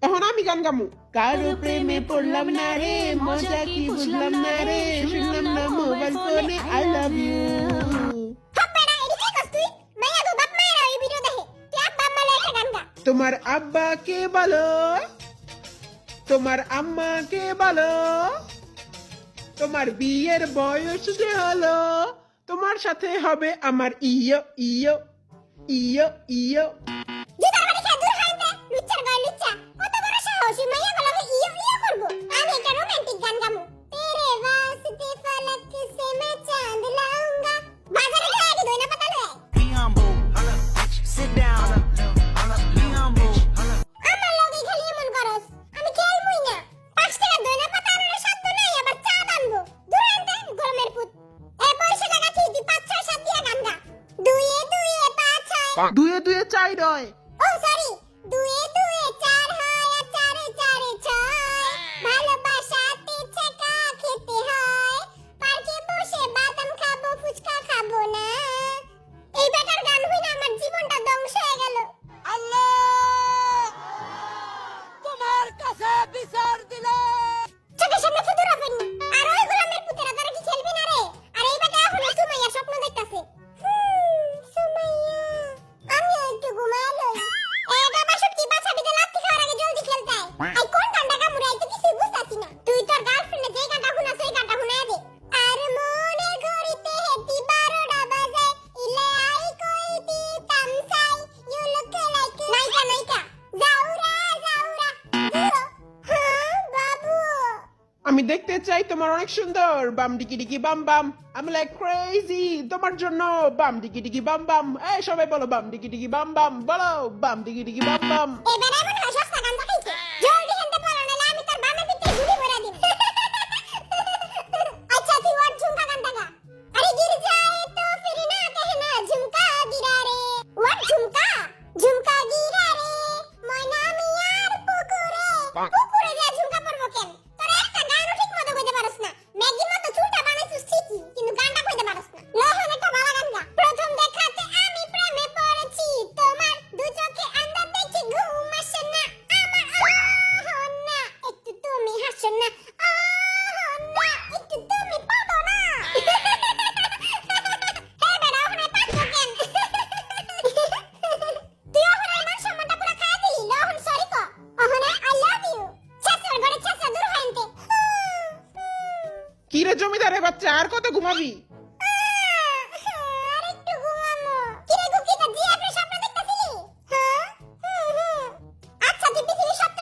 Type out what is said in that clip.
এখন আমি গান গামু। কারো প্রেমে পড়লাম না রে, মজা কি বুঝলাম না রে, শুনলাম না মোবাইল ফোনে আই লাভ ইউ। তোমার আব্বাকে বলো, তোমার আম্মাকে বলো, তোমার বিয়ের বয়স যে হলো, তোমার সাথে হবে আমার ইয়ো ইয়ো ইয়ো ইয়ো। দুয়ে দুয়ে চাই রয়। ও সরি, দুয়ে দুয়ে চার হয় আর চারে চারে ছয়। ভালোবাসাতে ছেকা খেতে হয়, পার্কে বসে বাদাম খাবো ফুচকা খাবো না। এই বেটার গান হইনা আমার জীবনটা ধ্বংস হয়ে গেল। আল্লাহ তোমার কাছে বিচার দিলে চোখের সামনে ফুতুরা ফেলনি। আর ওই গোলামের পুতেরা তারা কি খেলবি না রে? আর এই বেটা এখনো সুমাইয়া স্বপ্ন দেখতাছে। সুমাইয়া, আমি একটু ঘুমালো। এটা বাসুর কি বাচ্চা বিদে লাত্তি খাওয়ার আগে জলদি খেলতে আয়। আই কোন গানটা গামুরাই তো কিছু বুঝতাছি না। তুই তোর গার্লফ্রেন্ডে যেই গানটা শুনাস ওই গানটা শুনায় দে। আর মনের ঘড়িতে হেতি 12টা বাজে, ইলে আই কই দিতাম সাই, ইউ লুক লাইক নাইকা নাইকা জাউরা জাউরা বুড়ো। হ্যাঁ বাবু, আমি দেখতে চাই তোমার অনেক সুন্দর বাম ডিকি ডিকি বাম বাম। আমি লাইক ক্রেজি তোমার জন্য বাম ডিকি ডিকি বাম বাম। এই সবাই বলো বাম ডিকি ডিকি বাম বাম, বলো বাম ডিকি ডিকি বাম বাম। এবারে এমন হয় সস্তা গান দেখাইছে। জলদি হেনতে পড়ো নাহলে আমি তোর বামের ভিতরে গুলি ভরা দিব। আচ্ছা তুই ওর ঝুমকা গানটা গা। আরে গির যায় তো ফির না कहना ঝুমকা গিরা রে। ওর ঝুমকা ঝুমকা গিরা রে, ময়না মিয়ার পুকুরে। পুকুরে যা ঝুমকা পড়বো কেন? তোর একটা গানও ঠিক মতো কইতে পারছ না। ম্যাগির মতো চুলটা বানাইছিস ঠিকই, কিন্তু গানটা কইতে পারছ না। লহন একটা ভালো গান গা। প্রথম দেখাতে আমি প্রেমে পড়েছি তোমার, দু চোখে আন্দাজ দেখি ঘুম আসে না আমার। না একটু তুমি হাসো না, না একটু তুমি পাবো না। হ্যাঁ বেড়া ওখানে পাচ্ছো কেন? তুই ওখানে আমার সম্মানটা পুরো খাই দিলি। লহন সরি কো, ওখানে আই লাভ ইউ। চাচার ঘরে চাচা দূর হাইনতে। কি রে জমিদারের বাচ্চা, আর কত ঘুমাবি?